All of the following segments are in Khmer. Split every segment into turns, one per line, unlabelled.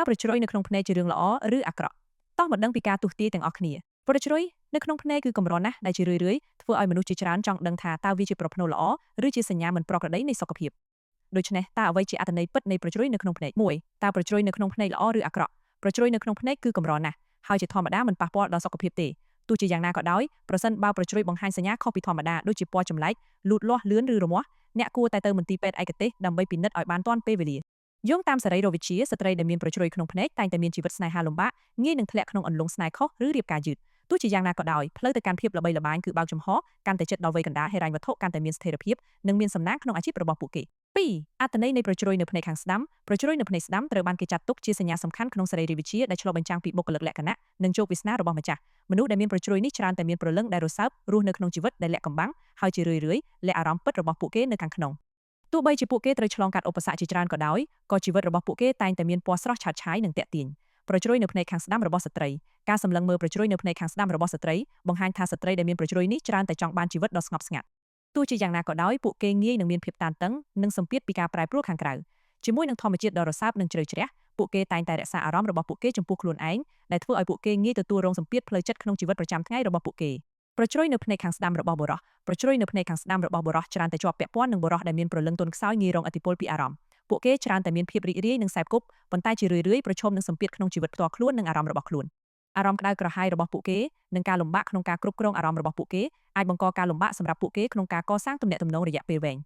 ើប្រជ្រុយនៅក្នុងភ្នែកជារឿងល្អឬអាក្រក់តោះមកដឹងពីការទស្សន៍ទាយទាំងអស់គ្នាប្រជ្រុយនៅក្នុងភ្នែកគឺកម្រណាស់ដែលជារឿយៗធ្វើឲ្យមនុស្សជាច្រើនចង់ដឹងថាតើវាជាប្រផ្នូលល្អឬជាសញ្ញាមិនប្រក្រតីនៃសុខភាពដូច្នេះតើអ្វីជាអត្ថន័យពិតនៃប្រជ្រុយនៅក្នុងភ្នែក1តើប្រជ្រុយនៅក្នុងភ្នែកល្អឬអាក្រក់ប្រជ្រុយនៅក្នុងភ្នែកគឺកម្រណាស់ហើយជាធម្មតាមិនប៉ះពាល់ដល់សុខភាពទេទោះជាយ៉ាងណាក៏ដោយប្រសិនបើប្រជ្រុយបង្ហាញសញ្ញាខុសពីធម្មតាដូចជាពណ៌ចម្លែកលូតលាស់លឿនឬរមាស់អ្នកគួរតែទៅមន្ទីរពេទ្យឯកទេសដើម្បីពិនិត្យឲ្យបានទាន់ពេលវេលាយោងតាមសរីរវិទ្យាស្ត្រីដែលមានប្រជ្រុយក្នុងភ្នែកតែងតែមានជីវិតស្នេហាលំបាកងាយនឹងធ្លាក់ក្នុងអន្លង់ស្នេហ៍ខុសឬរៀបការយឺតទោះជាយ៉ាងណាក៏ដោយផ្លូវទៅកាន់ភាពល្បីល្បាញគឺបើកចំហកាន់តែជិតដល់វ័យកណ្ដាលហិរញ្ញវត្ថុកាន់តែមានស្ថិរភាពនិងមានសំណាងក្នុងអាជីពរបស់ពួកគេ2អត្ថន័យនៃប្រជ្រុយនៅភ្នែកខាងស្ដាំប្រជ្រុយនៅភ្នែកស្ដាំត្រូវបានគេចាត់ទុកជាសញ្ញាសំខាន់ក្នុងសរីរវិទ្យាដែលឆ្លុះបញ្ចាំងពីបុគ្គលិកលក្ខណៈនិងជោគវាសនារបស់ម្ចាស់មនុស្សដែលមានប្រជ្រុយនេះច្រើនតែមានព្រលឹងដែលរសើបរស់នៅក្នុងជីវិតដែលលាក់កំបាំងហើយជារឿយៗលាក់អារម្មណ៍ពិតរបស់ពួកគេនៅខាងក្នុងទោះបីជាពួកគេត្រូវឆ្លងកាត់ឧបសគ្គជាច្រើនក៏ដោយក៏ជីវិតរបស់ពួកគេតែងតែមានពណ៌ស្រស់ឆើតឆាយនិងទាក់ទាញប្រជ្រុយនៅភ្នែកខាងស្ដាំរបស់ស្ត្រីការសម្លឹងមើលប្រជ្រុយនៅភ្នែកខាងស្ដាំរបស់ស្ត្រីបង្ហាញថាស្ត្រីដែលមានប្រជ្រុយនេះច្រើនតែចង់បានជីវិតដ៏ស្ងប់ស្ងាត់ទោះជាយ៉ាងណាក៏ដោយពួកគេងាយនឹងមានភាពតានតឹងនិងសម្ពាធពីការប្រែប្រួលខាងក្រៅជាមួយនឹងធម្មជាតិដ៏រសើបនិងជ្រៅជ្រះពួកគេតែងតែរក្សាអារម្មណ៍របស់ពួកគេចំពោះខ្លួនឯងដែលធ្វើឲ្យពួកគេងាយទទួលរងសម្ពាធផ្លូវចិត្តក្នុងជីវិតប្រចាំថ្ងៃរបស់ពួកគេប្រជ្រុយនៅភ្នែកខាងស្ដាំរបស់បុរសប្រជ្រុយនៅភ្នែកខាងស្ដាំរបស់បុរសច្រើនតែជាប់ពាក់ព័ន្ធនឹងបុរសដែលមានព្រលឹងទន់ខ្សោយងាយរងឥទ្ធិពលពីអារម្មណ៍ពួកគេច្រើនតែមានភាពរីករាយនិងសែបគប់ប៉ុន្តែជារឿយៗប្រឈមនឹងសម្ពាធក្នុងជីវិតផ្ទាល់ខ្លួននិងអារម្មណ៍របស់ខ្លួនអារម្មណ៍ក្តៅក្រហាយរបស់ពួកគេនិងការលំបាកក្នុងការគ្រប់គ្រងអារម្មណ៍របស់ពួកគេអាចបង្កការលំបាកសម្រាប់ពួកគេក្នុងការកសាងទំនាក់ទំនងរយៈពេលវែង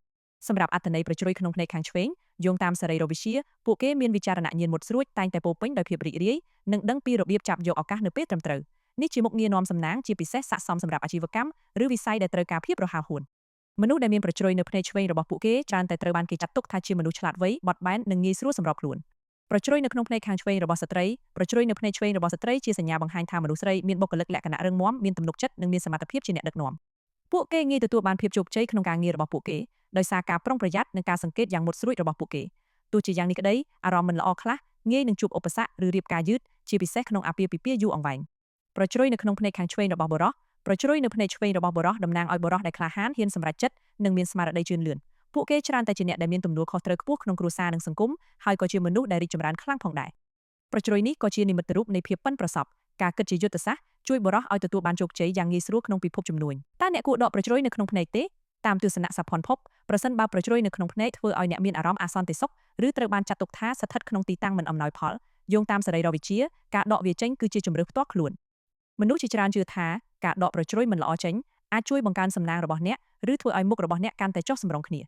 សម្រាប់អត្ថន័យប្រជ្រុយក្នុងភ្នែកខាងឆ្វេងយោងតាមសរីរវិទ្យាពួកគេមានវិចារណញ្ញាណមុតស្រួចតែងតែពោពេញដោយភាពរីករាយនិងដឹងពីរបៀបចាប់យកឱកាសនៅពេលត្រឹមត្រូវនេះជាមុខងារនាំសំណាងជាពិសេសស័ក្តិសមសម្រាប់អាជីវកម្មឬវិស័យដែលត្រូវការភាពរហ័សហួនមនុស្សដែលមានប្រជ្រុយនៅភ្នែកឆ្វេងរបស់ពួកគេច្រើនតែត្រូវបានគេចាត់ទុកថាជាមនុស្សឆ្លាតវៃបត់បែននិងងាយស្រួលសម្របខ្លួនប្រជ្រុយនៅក្នុងភ្នែកខាងឆ្វេងរបស់ស្ត្រីប្រជ្រុយនៅភ្នែកឆ្វេងរបស់ស្ត្រីជាសញ្ញាបង្ហាញថាមនុស្សស្រីមានបុគ្គលិកលក្ខណៈរឹងមាំមានទំនុកចិត្តនិងមានសមត្ថភាពជាអ្នកដឹកនាំពួកគេងាយទទួលបានភាពជោគជ័យក្នុងការងាររបស់ពួកគេដោយសារការប្រុងប្រយ័ត្ននិងការសង្កេតយ៉ាងមុតស្រួចរបស់ពួកគេទោះជាយ៉ាងនេះក្តីអារម្មណ៍មិនល្អខ្លះងាយនឹងជួបឧបសគ្គឬរៀបការយឺតជាពិសេសក្នុងអាពាហ៍ពិពាហ៍យូរអង្វែងប្រជ្រុយនៅក្នុងភ្នែកខាងឆ្វេងរបស់បុរសប្រជ្រុយនៅភ្នែកឆ្វេងរបស់បុរសតំណាងឲ្យបុរសដែលក្លាហានហ៊ានសម្រេចចិត្តនិងមានស្មារតីជឿនលឿនពួកគេច្រើនតែជាអ្នកដែលមានទំនួលខុសត្រូវខ្ពស់ក្នុងគ្រួសារនិងសង្គមហើយក៏ជាមនុស្សដែលរីកចម្រើនខ្លាំងផងដែរប្រជ្រុយនេះក៏ជានិមិត្តរូបនៃភាពប៉ិនប្រសប់ការគិតជាយុទ្ធសាស្ត្រជួយបុរសឲ្យទទួលបានជោគជ័យយ៉ាងងាយស្រួលក្នុងពិភពជំនួញតើអ្នកគួរដកប្រជ្រុយនៅក្នុងភ្នែកទេតាមទស្សនៈសភ័ណ្ឌភពប្រសិនបើប្រជ្រុយនៅក្នុងភ្នែកធ្វើឲ្យអ្នកមានអារម្មណ៍អសន្តិសុខឬត្រូវបានចាត់ទុកថាស្ថិតក្នុងទីតាំងមិនអំណោយផលយោងតាមសរីរវិទ្យាការដកវាចេញគឺជាជម្រើសផ្ទាល់ខ្លួនមនុស្សជាច្រើនជឿថាការដកប្រជ្រុយមិនល្អចេញអាចជួយបង្កើនសំណាងរបស់អ្នកឬធ្វើឲ្យមុខរបស់អ្នកកាន់តែចុះសម្រុងគ្នា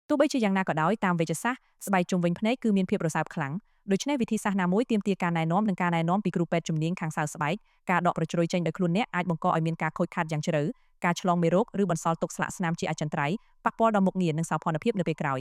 ទោះបីជាយ៉ាងណាក៏ដោយតាមវេជ្ជសាស្ត្រស្បែកជុំវិញភ្នែកគឺមានភាពរសើបខ្លាំងដូច្នេះវិធីសាស្ត្រណាមួយទាមទារការណែនាំនិងការណែនាំពីគ្រូពេទ្យជំនាញខាងសើស្បែកការដកប្រជ្រុយចេញដោយខ្លួនអ្នកអាចបង្កឲ្យមានការខូចខាតយ៉ាងជ្រៅការឆ្លងមេរោគឬបន្សល់ទុកស្លាកស្នាមជាអចិន្ត្រៃយ៍ប៉ះពាល់ដល់មុខងារនិងសោភ័ណភាពនៅពេលក្រោយ